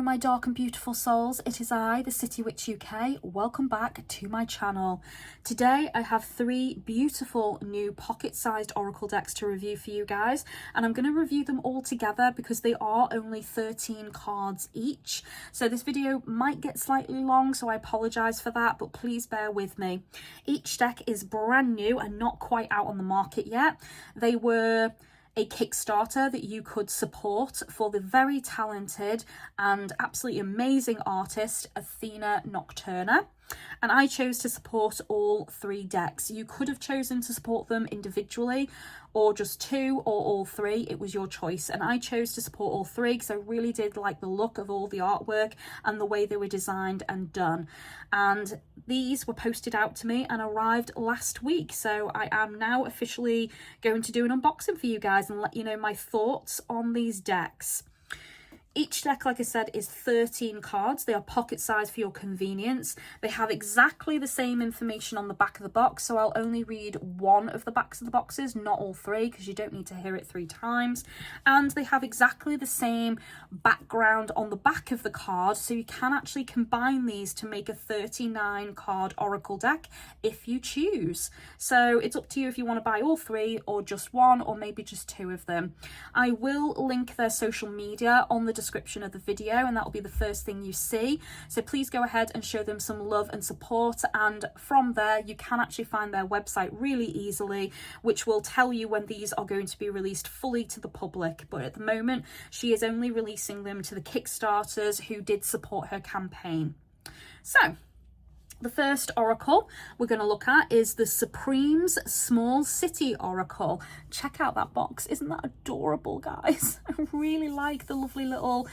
my dark and beautiful souls, it is I, the City Witch UK. Welcome back to my channel. Today I have 3 beautiful new pocket-sized oracle decks to review for you guys, and I'm going to review them all together because they are only 13 cards each. So this video might get slightly long, so I apologise for that, but please bear with me. Each deck is brand new and not quite out on the market yet. They were a Kickstarter that you could support for the very talented and absolutely amazing artist Athene Arcana, and I chose to support all 3 decks. You could have chosen to support them individually or just 2 or all 3. It was your choice, and I chose to support all 3 because I really did like the look of all the artwork and the way they were designed and done. And these were posted out to me and arrived last week, so I am now officially going to do an unboxing for you guys and let you know my thoughts on these decks. Each deck, like I said, is 13 cards. They are pocket size for your convenience. They have exactly the same information on the back of the box, so I'll only read one of the backs of the boxes, not all 3, because you don't need to hear it 3 times. And they have exactly the same background on the back of the card, so you can actually combine these to make a 39 card oracle deck if you choose. So it's up to you if you want to buy all 3 or just 1 or maybe just 2 of them. I will link their social media on the description of the video, and that will be the first thing you see, so please go ahead and show them some love and support. And from there you can actually find their website really easily, which will tell you when these are going to be released fully to the public, but at the moment she is only releasing them to the Kickstarters who did support her campaign. So the first oracle we're going to look at is the Supreme's Small City Oracle. Check out that box. Isn't that adorable, guys? I really like the lovely little,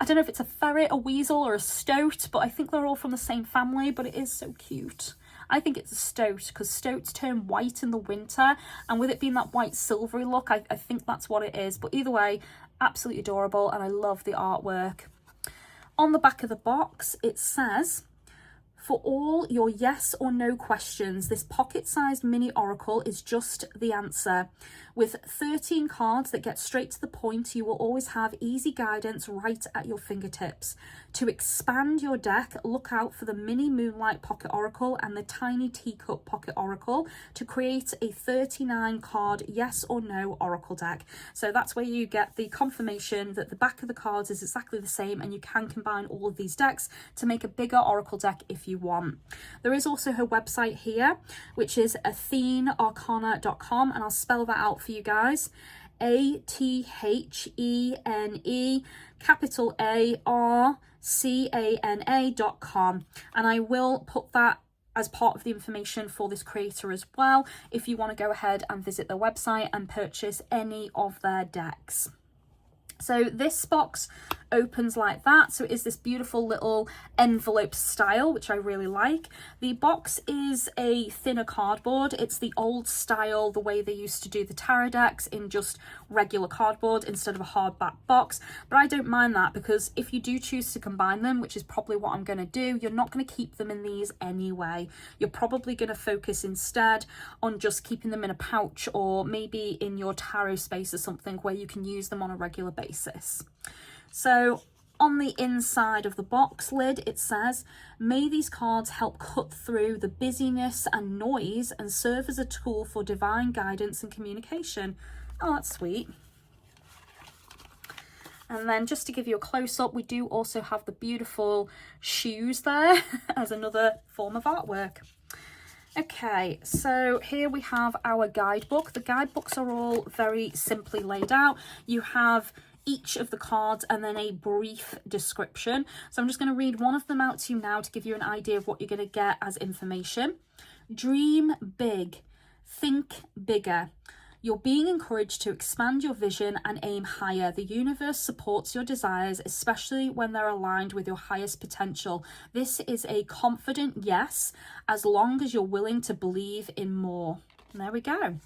I don't know if it's a ferret, a weasel or a stoat, but I think they're all from the same family, but it is so cute. I think it's a stoat because stoats turn white in the winter, and with it being that white silvery look, I think that's what it is. But either way, absolutely adorable, and I love the artwork. On the back of the box it says, for all your yes or no questions, this pocket-sized mini oracle is just the answer. With 13 cards that get straight to the point, you will always have easy guidance right at your fingertips. To expand your deck, look out for the mini Moonlight pocket oracle and the tiny Teacup pocket oracle to create a 39 card yes or no oracle deck. So that's where you get the confirmation that the back of the cards is exactly the same, and you can combine all of these decks to make a bigger oracle deck if you want. There is also her website here, which is athenearcana.com, and I'll spell that out for you guys. ATHENE capital ARCANA.com, and I will put that as part of the information for this creator as well if you want to go ahead and visit their website and purchase any of their decks. So this box opens like that, so it is this beautiful little envelope style, which I really like. The box is a thinner cardboard. It's the old style, the way they used to do the tarot decks, in just regular cardboard instead of a hardback box, but I don't mind that because if you do choose to combine them, which is probably what I'm going to do, you're not going to keep them in these anyway. You're probably going to focus instead on just keeping them in a pouch or maybe in your tarot space or something where you can use them on a regular basis. So on the inside of the box lid it says, may these cards help cut through the busyness and noise and serve as a tool for divine guidance and communication. Oh, that's sweet. And then just to give you a close-up, we do also have the beautiful shoes there as another form of artwork. Okay, so here we have our guidebook. The guidebooks are all very simply laid out. You have each of the cards and then a brief description. So I'm just going to read one of them out to you now to give you an idea of what you're going to get as information. Dream big, think bigger. You're being encouraged to expand your vision and aim higher. The universe supports your desires, especially when they're aligned with your highest potential. This is a confident yes, as long as you're willing to believe in more. And there we go.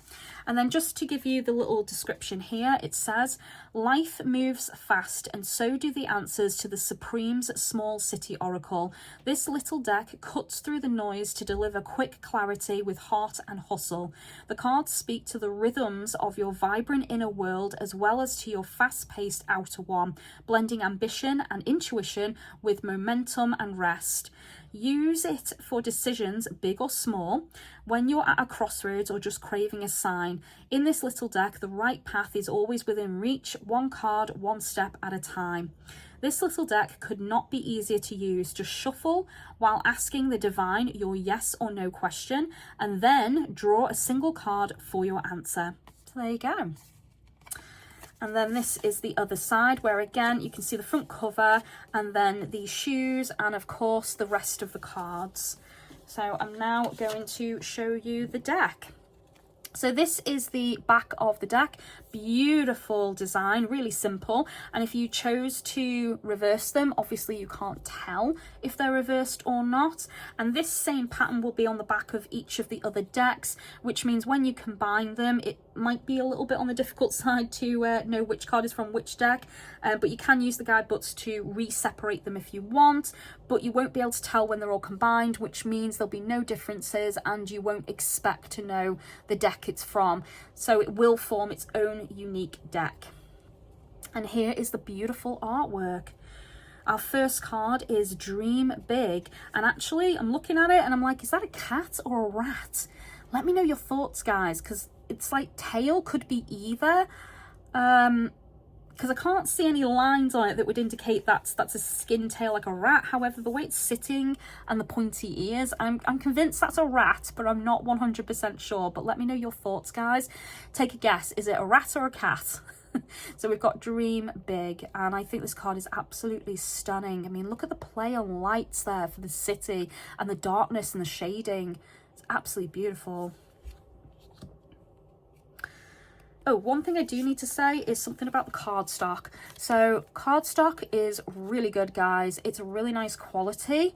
And then just to give you the little description here, it says, life moves fast and so do the answers to the Supreme's Small City Oracle. This little deck cuts through the noise to deliver quick clarity with heart and hustle. The cards speak to the rhythms of your vibrant inner world as well as to your fast-paced outer one, blending ambition and intuition with momentum and rest. Use it for decisions, big or small, when you're at a crossroads or just craving a sign. In this little deck, the right path is always within reach, one card, one step at a time. This little deck could not be easier to use. Just shuffle while asking the divine your yes or no question, and then draw a single card for your answer. So there you go. And then this is the other side where again you can see the front cover and then the shoes and of course the rest of the cards. So I'm now going to show you the deck. So this is the back of the deck. Beautiful design, really simple. And if you chose to reverse them, obviously you can't tell if they're reversed or not. And this same pattern will be on the back of each of the other decks, which means when you combine them, it might be a little bit on the difficult side to know which card is from which deck. But you can use the guidebooks to re-separate them if you want, but you won't be able to tell when they're all combined, which means there'll be no differences and you won't expect to know the deck it's from. So it will form its own unique deck. And here is the beautiful artwork. Our first card is Dream Big, and actually I'm looking at it and I'm like, is that a cat or a rat? Let me know your thoughts, guys, because it's like tail could be either, because I can't see any lines on it that would indicate that's a skin tail like a rat. However, the way it's sitting and the pointy ears, I'm convinced that's a rat, but I'm not 100% sure. But let me know your thoughts, guys. Take a guess. Is it a rat or a cat? So we've got Dream Big, and I think this card is absolutely stunning. I mean, look at the play on lights there for the city and the darkness and the shading. It's absolutely beautiful. Oh, one thing I do need to say is something about the cardstock. So cardstock is really good, guys. It's a really nice quality.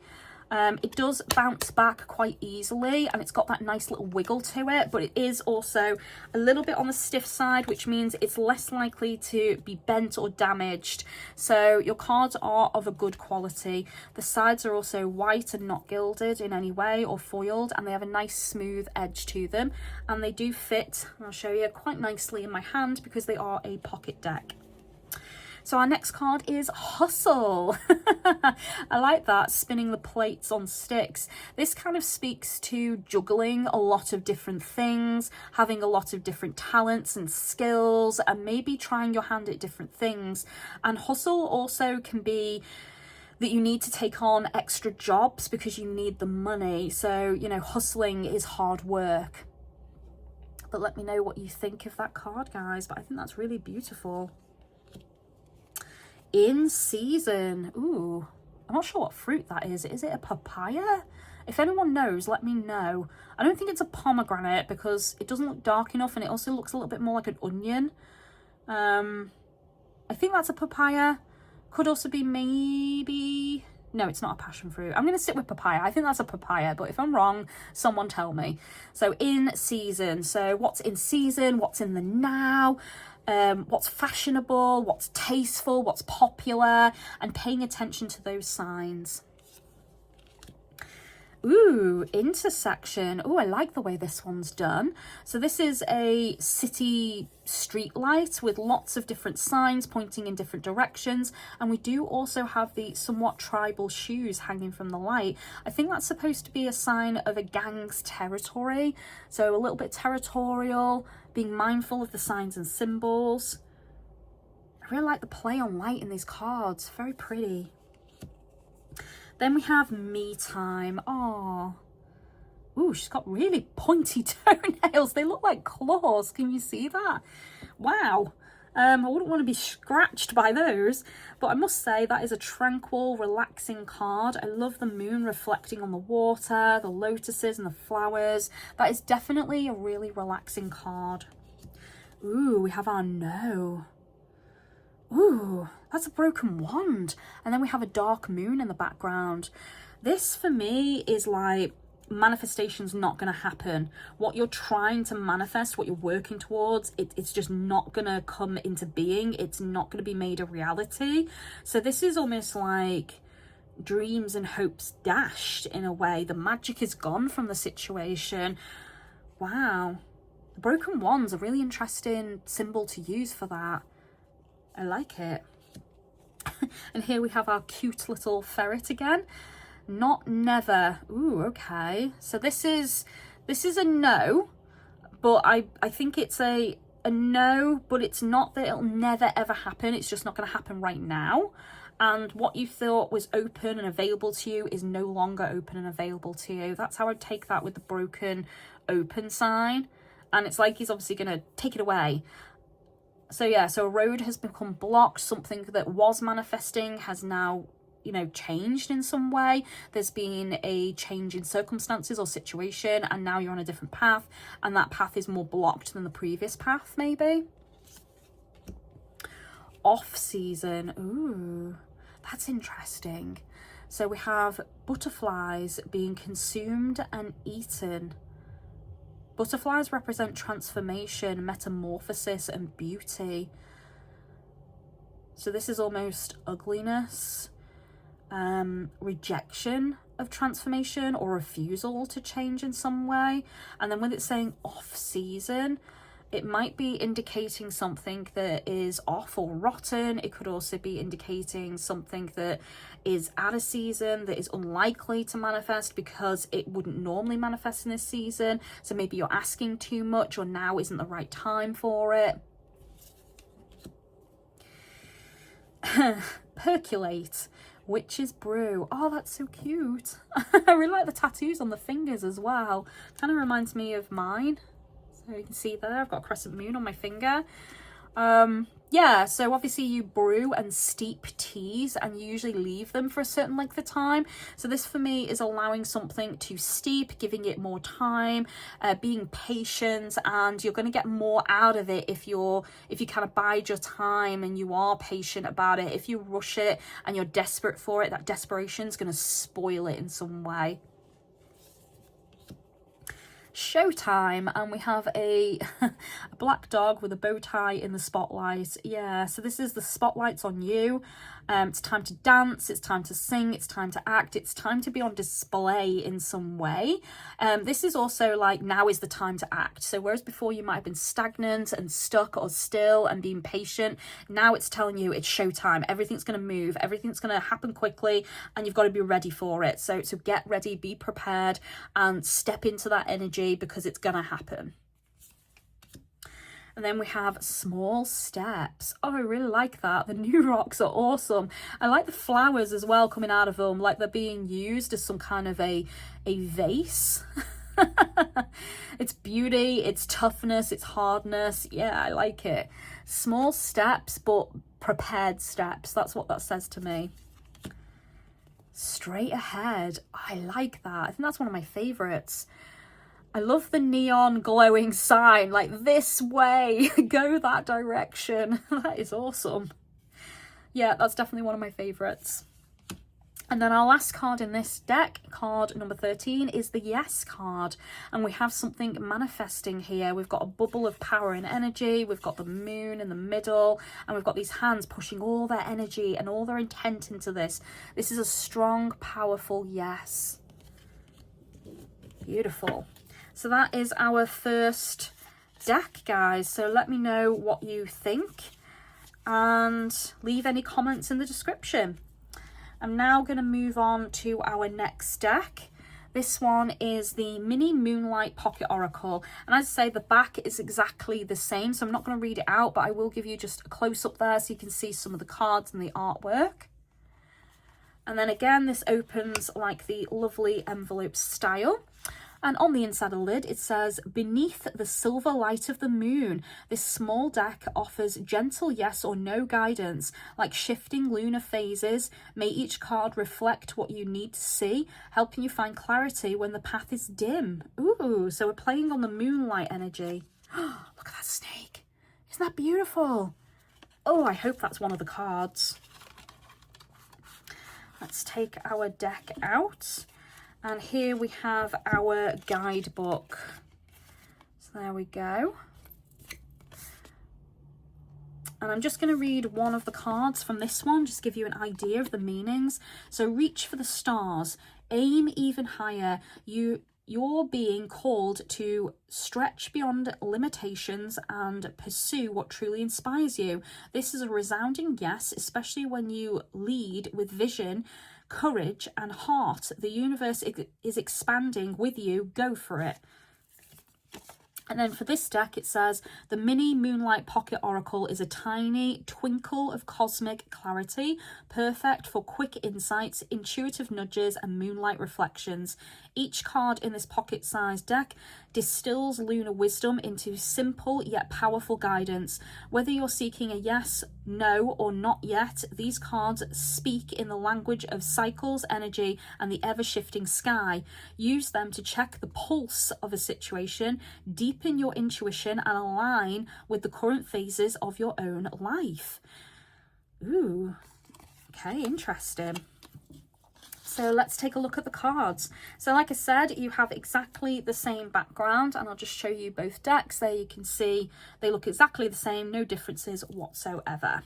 It does bounce back quite easily and it's got that nice little wiggle to it, but it is also a little bit on the stiff side, which means it's less likely to be bent or damaged. So your cards are of a good quality. The sides are also white and not gilded in any way or foiled, and they have a nice smooth edge to them, and they do fit, I'll show you, quite nicely in my hand because they are a pocket deck. So our next card is Hustle. I like that, spinning the plates on sticks. This kind of speaks to juggling a lot of different things, having a lot of different talents and skills, and maybe trying your hand at different things. And hustle also can be that you need to take on extra jobs because you need the money. So, you know, hustling is hard work. But let me know what you think of that card, guys. But I think that's really beautiful. In Season. Ooh, I'm not sure what fruit that is. Is it a papaya? If anyone knows, let me know. I don't think it's a pomegranate because it doesn't look dark enough, and it also looks a little bit more like an onion. I think that's a papaya. Could also be maybe... No, it's not a passion fruit. I'm going to stick with papaya. I think that's a papaya, but if I'm wrong, someone tell me. So in season. So what's in season? What's in the now? What's fashionable, what's tasteful, what's popular, and paying attention to those signs. Ooh, intersection. Oh, I like the way this one's done. So this is a city street light with lots of different signs pointing in different directions, and we do also have the somewhat tribal shoes hanging from the light. I think that's supposed to be a sign of a gang's territory, so a little bit territorial, being mindful of the signs and symbols. I really like the play on light in these cards, very pretty. Then we have Me Time. Oh, ooh, she's got really pointy toenails. They look like claws. Can you see that? Wow. I wouldn't want to be scratched by those, but I must say that is a tranquil, relaxing card. I love the moon reflecting on the water, the lotuses and the flowers. That is definitely a really relaxing card. Ooh, we have our No. Ooh, that's a broken wand. And then we have a dark moon in the background. This for me is like manifestation's not going to happen. What you're trying to manifest, what you're working towards, it's just not going to come into being. It's not going to be made a reality. So this is almost like dreams and hopes dashed in a way. The magic is gone from the situation. Wow. The broken wand's a really interesting symbol to use for that. I like it. And here we have our cute little ferret again. Not never. Ooh, okay. So this is a no, but I think it's a no, but it's not that it'll never ever happen. It's just not going to happen right now. And what you thought was open and available to you is no longer open and available to you. That's how I'd take that with the broken open sign. And it's like he's obviously going to take it away. So yeah, so a road has become blocked. Something that was manifesting has now, you know, changed in some way. There's been a change in circumstances or situation, and now you're on a different path, and that path is more blocked than the previous path, maybe. Off season. Ooh, that's interesting. So we have butterflies being consumed and eaten. Butterflies represent transformation, metamorphosis, and beauty. So this is almost ugliness, rejection of transformation or refusal to change in some way. And then when it's saying off season, it might be indicating something that is off or rotten. It could also be indicating something that is out of season, that is unlikely to manifest because it wouldn't normally manifest in this season. So maybe you're asking too much, or now isn't the right time for it. Percolate. Witch's brew. Oh, that's so cute. I really like the tattoos on the fingers as well. Kind of reminds me of mine. So you can see there, I've got a crescent moon on my finger. Yeah, so obviously you brew and steep teas and you usually leave them for a certain length of time. So this for me is allowing something to steep, giving it more time, being patient, and you're going to get more out of it if you kind of bide your time and you are patient about it. If you rush it and you're desperate for it, that desperation is going to spoil it in some way. Showtime, and we have a black dog with a bow tie in the spotlight. Yeah, so this is the spotlight's on you. It's time to dance, it's time to sing, it's time to act, it's time to be on display in some way. This is also like, now is the time to act. So whereas before you might have been stagnant and stuck or still and being patient, now it's telling you it's showtime. Everything's going to move, everything's going to happen quickly, and you've got to be ready for it. So get ready, be prepared, and step into that energy because it's going to happen. And then we have small steps. Oh, I really like that. The new rocks are awesome. I like the flowers as well coming out of them, like they're being used as some kind of a vase. It's beauty, it's toughness, it's hardness. Yeah, I like it. Small steps, but prepared steps. That's what that says to me. Straight ahead. I like that. I think that's one of my favorites. I love the neon glowing sign, like this way, go that direction. That is awesome. Yeah, that's definitely one of my favorites. And then our last card in this deck, card number 13, is the Yes card. And we have something manifesting here. We've got a bubble of power and energy. We've got the moon in the middle. And we've got these hands pushing all their energy and all their intent into this. This is a strong, powerful yes. Beautiful. So that is our first deck, guys. So let me know what you think and leave any comments in the description. I'm now going to move on to our next deck. This one is the Mini Moonlight Pocket Oracle. And as I say, the back is exactly the same. So I'm not going to read it out, but I will give you just a close-up there so you can see some of the cards and the artwork. And then again, this opens like the lovely envelope style. And on the inside of the lid, it says, beneath the silver light of the moon, this small deck offers gentle yes or no guidance, like shifting lunar phases. May each card reflect what you need to see, helping you find clarity when the path is dim. Ooh, so we're playing on the moonlight energy. Look at that snake. Isn't that beautiful? Oh, I hope that's one of the cards. Let's take our deck out. And here we have our guidebook. So there we go. And I'm just going to read one of the cards from this one, just give you an idea of the meanings. So reach for the stars, aim even higher. You're being called to stretch beyond limitations and pursue what truly inspires you. This is a resounding yes, especially when you lead with vision, courage and heart. The universe is expanding with you. Go for it. And then for this deck, it says, the mini Moonlight Pocket Oracle is a tiny twinkle of cosmic clarity, perfect for quick insights, intuitive nudges, and moonlight reflections. Each card in this pocket-sized deck distills lunar wisdom into simple yet powerful guidance. Whether you're seeking a yes, no, or not yet, these cards speak in the language of cycles, energy, and the ever-shifting sky. Use them to check the pulse of a situation, deepen your intuition, and align with the current phases of your own life. Ooh, okay, interesting. So let's take a look at the cards. So like I said, you have exactly the same background, and I'll just show you both decks. There you can see they look exactly the same, no differences whatsoever.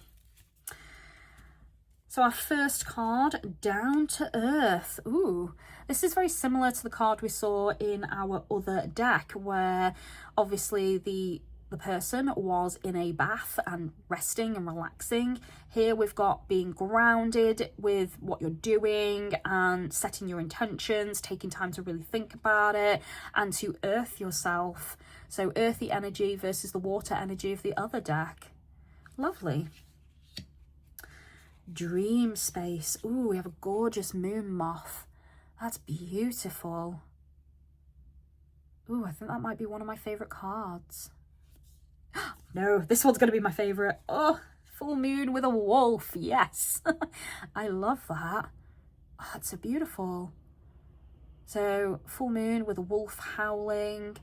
So our first card, Down to Earth. Ooh, this is very similar to the card we saw in our other deck, where obviously the person was in a bath and resting and relaxing. Here we've got being grounded with what you're doing and setting your intentions, taking time to really think about it and to earth yourself. So earthy energy versus the water energy of the other deck. Lovely. Dream space. Ooh, we have a gorgeous moon moth. That's beautiful. Ooh, I think that might be one of my favorite cards. No, this one's going to be my favorite. Oh, full moon with a wolf. Yes. I love that. Oh, that's so beautiful. So full moon with a wolf howling.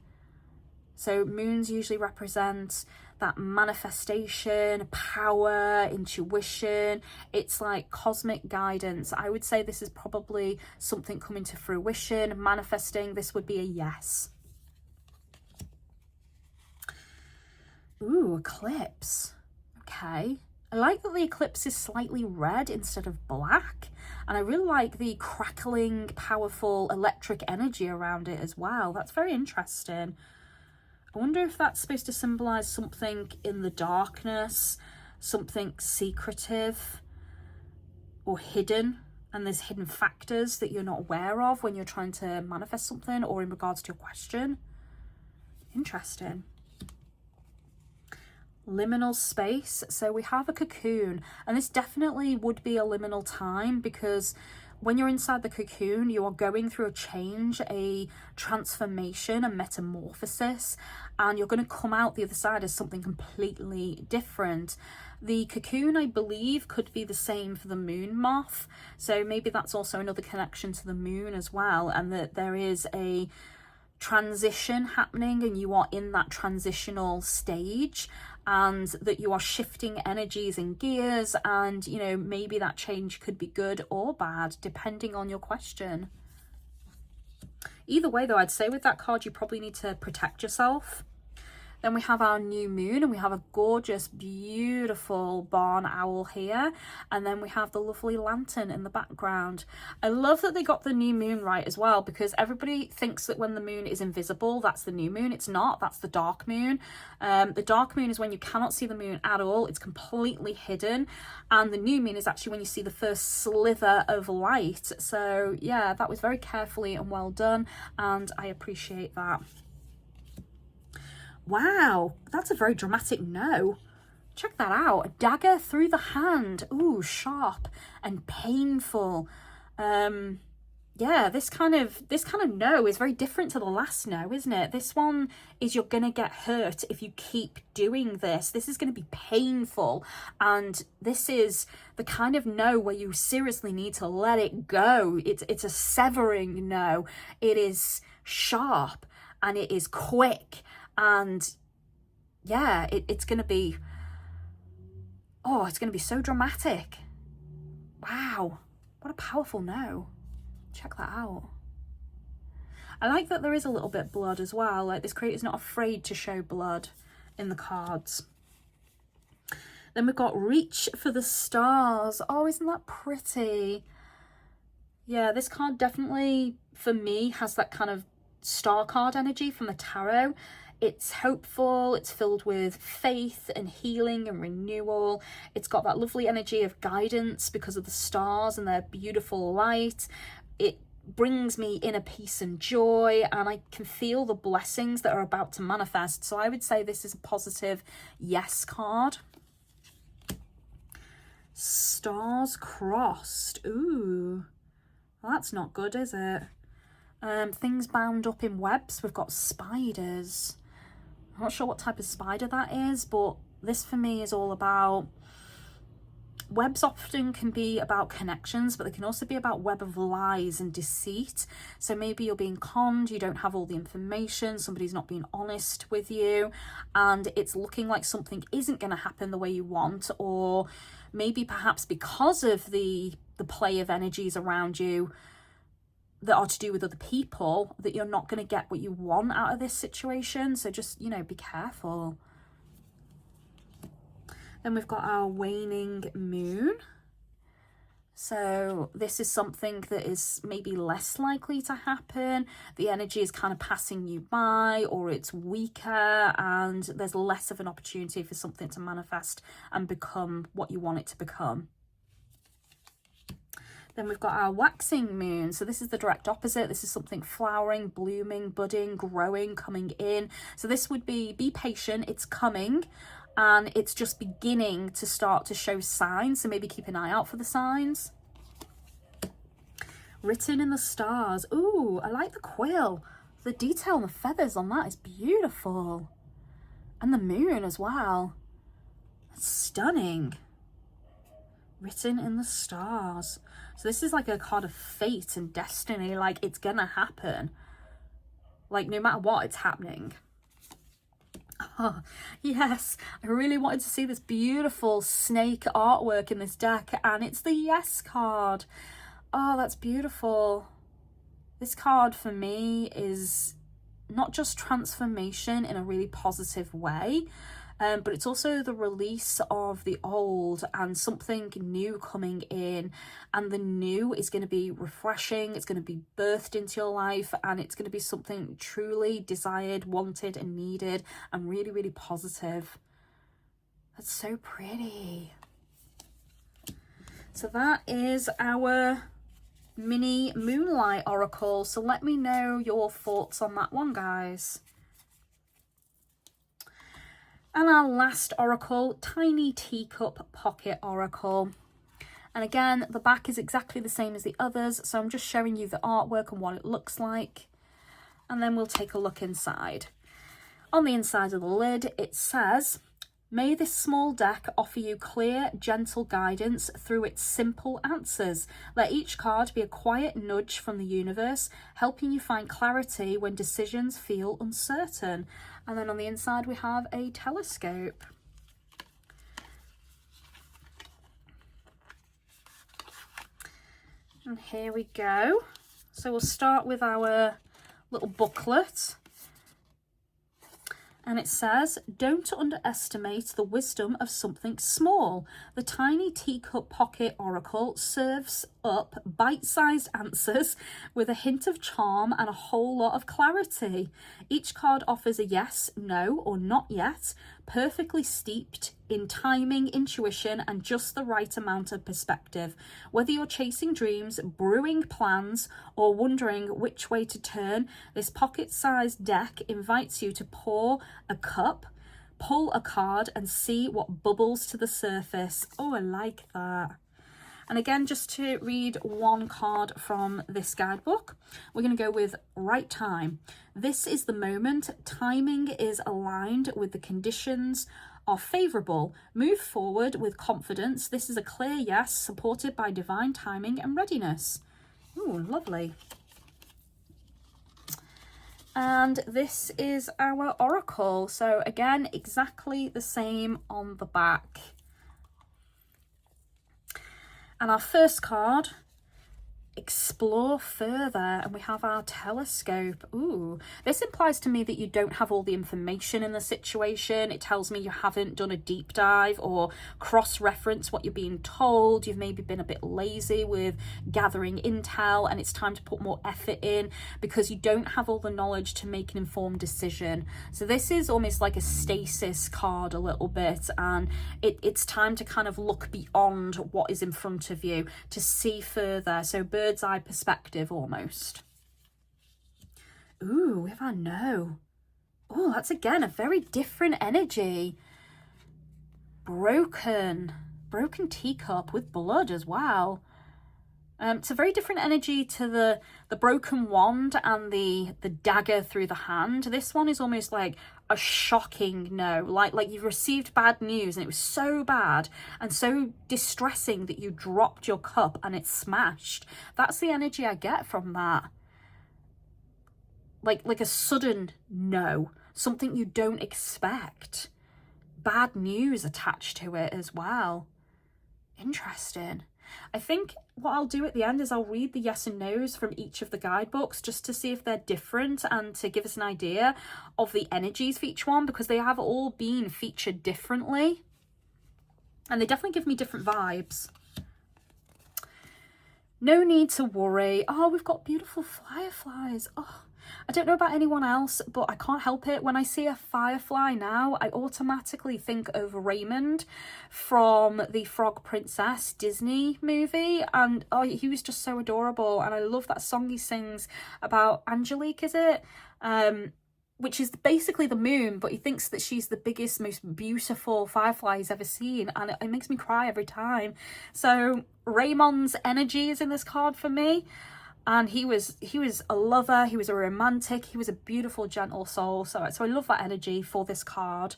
So moons usually represent that manifestation, power, intuition. It's like cosmic guidance. I would say this is probably something coming to fruition, manifesting. This would be a yes. Ooh, eclipse. Okay. I like that the eclipse is slightly red instead of black. And I really like the crackling, powerful electric energy around it as well. That's very interesting. I wonder if that's supposed to symbolize something in the darkness, something secretive or hidden. And there's hidden factors that you're not aware of when you're trying to manifest something or in regards to a question. Interesting. Liminal space. So we have a cocoon, and this definitely would be a liminal time, because when you're inside the cocoon, you are going through a change, a transformation, a metamorphosis, and you're going to come out the other side as something completely different. The cocoon, I believe, could be the same for the moon moth, so maybe that's also another connection to the moon as well, and that there is a transition happening and you are in that transitional stage, and that you are shifting energies and gears, and you know, maybe that change could be good or bad depending on your question. Either way though, I'd say with that card you probably need to protect yourself. Then we have our new moon, and we have a gorgeous, beautiful barn owl here. And then we have the lovely lantern in the background. I love that they got the new moon right as well, because everybody thinks that when the moon is invisible, that's the new moon. It's not, that's the dark moon. The dark moon is when you cannot see the moon at all. It's completely hidden. And the new moon is actually when you see the first slither of light. So yeah, that was very carefully and well done, and I appreciate that. Wow, that's a very dramatic no. Check that out. A dagger through the hand. Ooh, sharp and painful. Yeah, this kind of no is very different to the last no, isn't it? This one is you're gonna get hurt if you keep doing this. This is gonna be painful, and this is the kind of no where you seriously need to let it go. It's a severing no. It is sharp and it is quick. And yeah, it's going to be, oh, it's going to be so dramatic. Wow, what a powerful no. Check that out. I like that there is a little bit blood as well. Like, this creator's not afraid to show blood in the cards. Then we've got Reach for the Stars. Oh, isn't that pretty? Yeah, this card definitely, for me, has that kind of star card energy from the tarot. It's hopeful, it's filled with faith and healing and renewal. It's got that lovely energy of guidance because of the stars and their beautiful light. It brings me inner peace and joy, and I can feel the blessings that are about to manifest. So I would say this is a positive yes card. Stars crossed. Ooh, well, that's not good, is it? Things bound up in webs. We've got spiders. I'm not sure what type of spider that is, but this for me is all about... Webs often can be about connections, but they can also be about web of lies and deceit. So maybe you're being conned, you don't have all the information, somebody's not being honest with you, and it's looking like something isn't going to happen the way you want, or maybe perhaps because of the play of energies around you that are to do with other people, that you're not going to get what you want out of this situation. So just, you know, be careful. Then we've got our waning moon. So this is something that is maybe less likely to happen. The energy is kind of passing you by, or it's weaker, and there's less of an opportunity for something to manifest and become what you want it to become. Then we've got our waxing moon. So this is the direct opposite. This is something flowering, blooming, budding, growing, coming in. So this would be patient, it's coming, and it's just beginning to start to show signs. So maybe keep an eye out for the signs. Written in the stars. Ooh, I like the quill. The detail on the feathers on that is beautiful. And the moon as well. That's stunning. Written in the stars. So this is like a card of fate and destiny. Like, it's gonna happen. Like, no matter what, it's happening. Oh, yes. I really wanted to see this beautiful snake artwork in this deck, and it's the yes card. Oh, that's beautiful. This card for me is not just transformation in a really positive way, but it's also the release of the old and something new coming in, and the new is going to be refreshing, it's going to be birthed into your life, and it's going to be something truly desired, wanted and needed, and really, really positive. That's so pretty. So that is our mini Moonlight Oracle. So let me know your thoughts on that one, guys. And our last oracle, Tiny Teacup Pocket Oracle. And again, the back is exactly the same as the others, so I'm just showing you the artwork and what it looks like. And then we'll take a look inside. On the inside of the lid, it says, "May this small deck offer you clear, gentle guidance through its simple answers. Let each card be a quiet nudge from the universe, helping you find clarity when decisions feel uncertain." And then on the inside, we have a telescope. And here we go. So we'll start with our little booklet. And it says, "Don't underestimate the wisdom of something small. The Tiny Teacup Pocket Oracle serves up bite-sized answers with a hint of charm and a whole lot of clarity. Each card offers a yes, no, or not yet, perfectly steeped in timing, intuition, and just the right amount of perspective. Whether you're chasing dreams, brewing plans, or wondering which way to turn, this pocket-sized deck invites you to pour a cup, pull a card, and see what bubbles to the surface." Oh, I like that. And again, just to read one card from this guidebook, we're going to go with right time. "This is the moment. Timing is aligned with the conditions are favourable. Move forward with confidence. This is a clear yes, supported by divine timing and readiness." Ooh, lovely. And this is our oracle. So again, exactly the same on the back. And our first card explore further, and we have our telescope. Ooh, this implies to me that you don't have all the information in the situation. It tells me you haven't done a deep dive or cross-reference what you're being told. You've maybe been a bit lazy with gathering intel, and it's time to put more effort in because you don't have all the knowledge to make an informed decision. So this is almost like a stasis card a little bit, and it's time to kind of look beyond what is in front of you to see further. So bird's eye perspective almost. Ooh, we have our no. Oh, that's again a very different energy. Broken teacup with blood as well. It's a very different energy to the broken wand and the dagger through the hand. This one is almost like a shocking no, like you've received bad news and it was so bad and so distressing that you dropped your cup and it smashed. That's the energy I get from that. Like a sudden no, something you don't expect. Bad news attached to it as well. Interesting. I think what I'll do at the end is I'll read the yes and no's from each of the guidebooks just to see if they're different and to give us an idea of the energies for each one, because they have all been featured differently and they definitely give me different vibes. No need to worry. Oh, we've got beautiful fireflies. Oh, I don't know about anyone else, but I can't help it. When I see a firefly now, I automatically think of Raymond from the Frog Princess Disney movie. And oh, he was just so adorable. And I love that song he sings about Angelique, is it? Which is basically the moon, but he thinks that she's the biggest, most beautiful firefly he's ever seen. And it makes me cry every time. So Raymond's energy is in this card for me. And he was a lover, he was a romantic, he was a beautiful, gentle soul. So I love that energy for this card.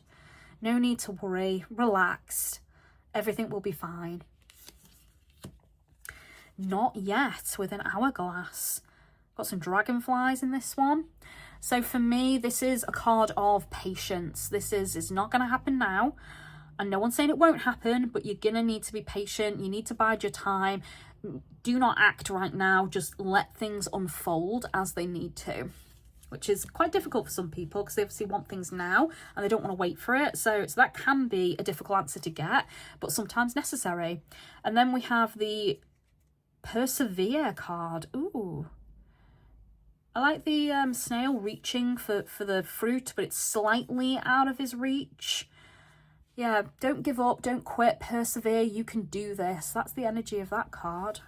No need to worry, relaxed. Everything will be fine. Not yet with an hourglass. Got some dragonflies in this one. So for me, this is a card of patience. This is not going to happen now. And no one's saying it won't happen, but you're going to need to be patient. You need to bide your time. Do not act right now. Just let things unfold as they need to, which is quite difficult for some people because they obviously want things now and they don't want to wait for it. So that can be a difficult answer to get, but sometimes necessary. And then we have the persevere card. Ooh. I like the snail reaching for the fruit, but it's slightly out of his reach. Yeah, don't give up, don't quit, persevere, you can do this. That's the energy of that card.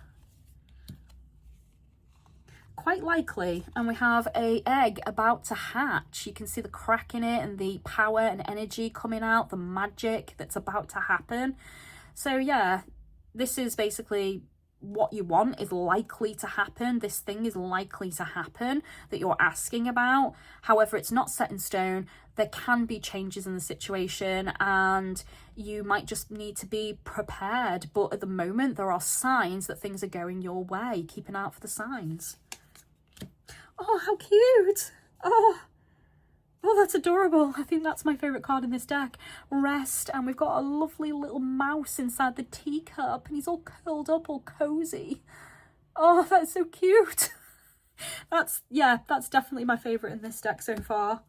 Quite likely. And we have an egg about to hatch. You can see the crack in it and the power and energy coming out, the magic that's about to happen. So yeah, this is basically what you want is likely to happen. This thing is likely to happen that you're asking about. However, it's not set in stone. There can be changes in the situation and you might just need to be prepared. But at the moment, there are signs that things are going your way. Keep an eye out for the signs. Oh, how cute. Oh, that's adorable. I think that's my favourite card in this deck. Rest, and we've got a lovely little mouse inside the teacup, and he's all curled up, all cozy. Oh, that's so cute. That's definitely my favourite in this deck so far.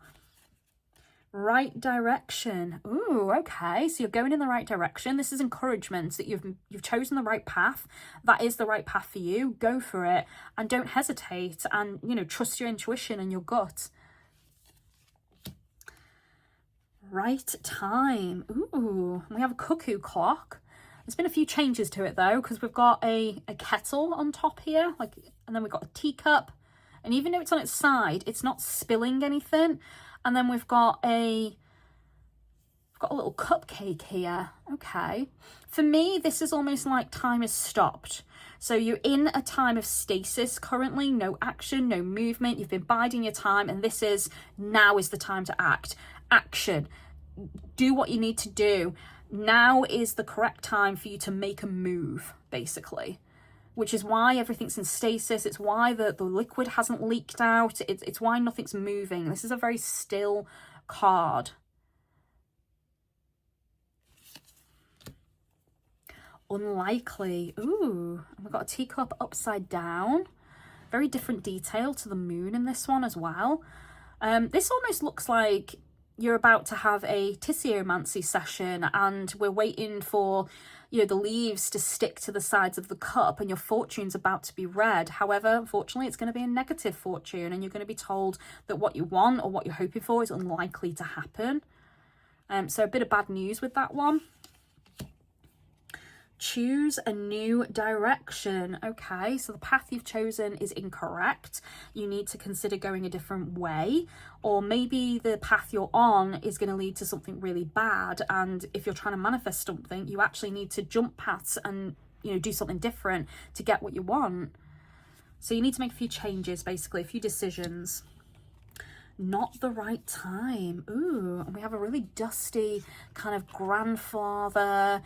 Right direction. Ooh, okay, so you're going in the right direction. This is encouragement that you've chosen the right path. That is the right path for you. Go for it, and don't hesitate, and trust your intuition and your gut. Right time. Ooh, we have a cuckoo clock. There's been a few changes to it though, because we've got a kettle on top here, and then we've got a teacup, and even though it's on its side, it's not spilling anything. And then we've got a little cupcake here. Okay. For me, this is almost like time has stopped. So you're in a time of stasis currently, no action, no movement. You've been biding your time, and now is the time to act. Action. Do what you need to do. Now is the correct time for you to make a move, basically. Which is why everything's in stasis. It's why the liquid hasn't leaked out. It's why nothing's moving. This is a very still card. unlikely. Ooh, and we've got a teacup upside down. Very different detail to the moon in this one as well. This almost looks like you're about to have a tisseomancy session and we're waiting for, you know, the leaves to stick to the sides of the cup and your fortune's about to be read. However, unfortunately, it's going to be a negative fortune and you're going to be told that what you want or what you're hoping for is unlikely to happen. So a bit of bad news with that one. Choose a new direction. Okay, so the path you've chosen is incorrect. You need to consider going a different way, or maybe the path you're on is going to lead to something really bad, and if you're trying to manifest something, you actually need to jump paths and, you know, do something different to get what you want. So you need to make a few changes, basically, a few decisions. Not the right time. Ooh, and we have a really dusty kind of grandfather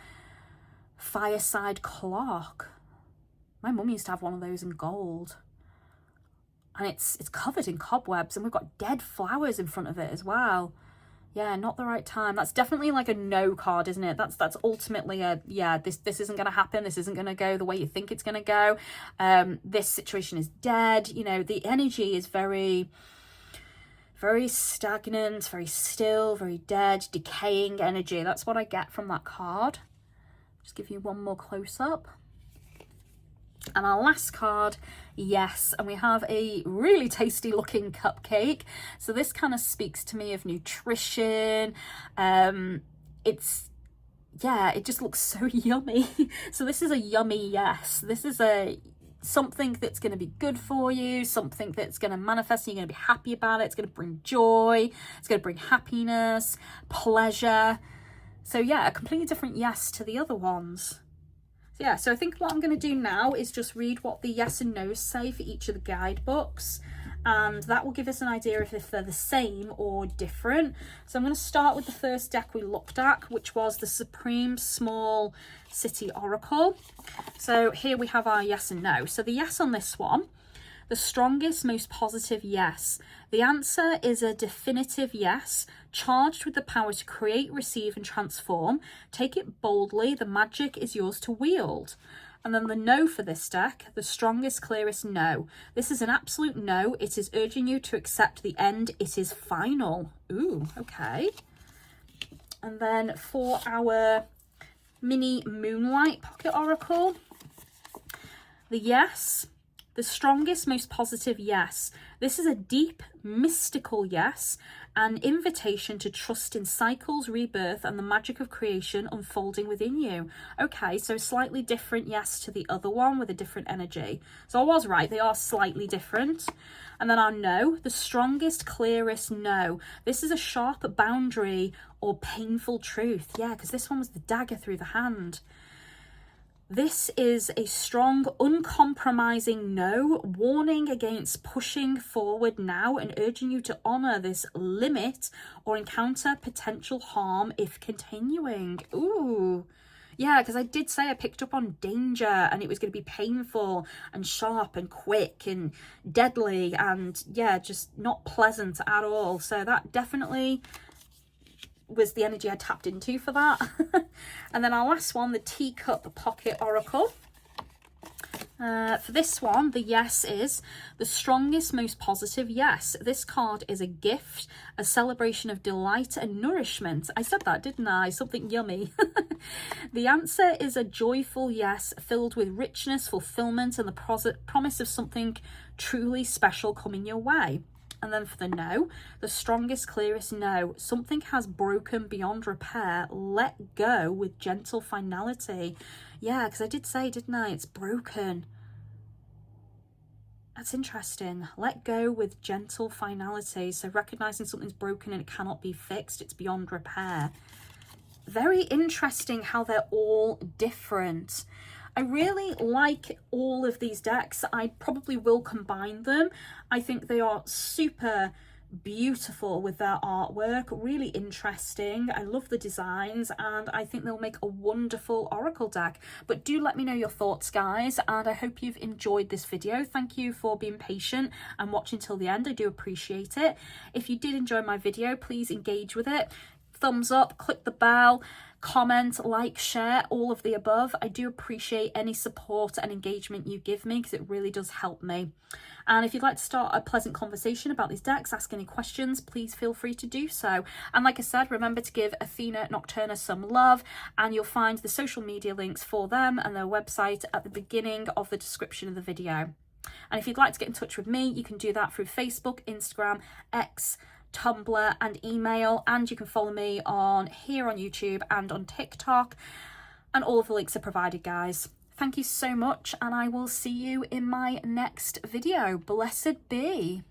fireside clock. My mum used to have one of those in gold, and it's covered in cobwebs, and we've got dead flowers in front of it as well. Yeah, not the right time. That's definitely like a no card, isn't it? That's ultimately a, yeah, this isn't going to happen. This isn't going to go the way you think it's going to go. This situation is dead. You know, the energy is very stagnant, very still, very dead, decaying energy. That's what I get from that card. Just give you one more close up. And our last card, yes, and we have a really tasty looking cupcake. So this kind of speaks to me of nutrition. It's, yeah, it just looks so yummy. So this is a yummy yes. This is something that's going to be good for you, something that's going to manifest, and you're going to be happy about it. It's going to bring joy, it's going to bring happiness, pleasure. So yeah, a completely different yes to the other ones. So yeah, so I think what I'm going to do now is just read what the yes and no's say for each of the guidebooks, and that will give us an idea if they're the same or different. So I'm going to start with the first deck we looked at, which was the Supreme Small City Oracle. So here we have our yes and no. So the yes on this one: the strongest, most positive yes. The answer is a definitive yes, charged with the power to create, receive, and transform. Take it boldly. The magic is yours to wield. And then the no for this deck: the strongest, clearest no. This is an absolute no. It is urging you to accept the end. It is final. Ooh, okay. And then for our mini Moonlight Pocket Oracle, the yes: the strongest, most positive yes. This is a deep, mystical yes, an invitation to trust in cycles, rebirth, and the magic of creation unfolding within you. Okay, so slightly different yes to the other one with a different energy. So I was right, they are slightly different. And then our no: the strongest, clearest no. This is a sharp boundary or painful truth. Yeah, because this one was the dagger through the hand. This is a strong, uncompromising no, warning against pushing forward now and urging you to honour this limit or encounter potential harm if continuing. Ooh, yeah, because I did say I picked up on danger and it was going to be painful and sharp and quick and deadly and, yeah, just not pleasant at all. So that definitely was the energy I tapped into for that. And then our last one, the Teacup Pocket Oracle. For this one, the yes is the strongest, most positive yes. This card is a gift, a celebration of delight and nourishment. I said that, didn't I? Something yummy. The answer is a joyful yes, filled with richness, fulfillment, and the promise of something truly special coming your way. And then for the no, the strongest, clearest no. Something has broken beyond repair. Let go with gentle finality. Yeah, because I did say, didn't I? It's broken. That's interesting. Let go with gentle finality. So recognizing something's broken and it cannot be fixed. It's beyond repair. Very interesting how they're all different. I really like all of these decks. I probably will combine them. I think they are super beautiful with their artwork, really interesting. I love the designs and I think they'll make a wonderful oracle deck. But do let me know your thoughts, guys, and I hope you've enjoyed this video. Thank you for being patient and watching till the end. I do appreciate it. If you did enjoy my video, please engage with it. Thumbs up, click the bell, comment, like, share, all of the above. I do appreciate any support and engagement you give me because it really does help me. And if you'd like to start a pleasant conversation about these decks, ask any questions, please feel free to do so. And like I said, remember to give Athene Arcana some love, and you'll find the social media links for them and their website at the beginning of the description of the video. And if you'd like to get in touch with me, you can do that through Facebook, Instagram, X, Tumblr and email, and you can follow me on here on YouTube and on TikTok, and all of the links are provided, guys. Thank you so much, and I will see you in my next video. Blessed be.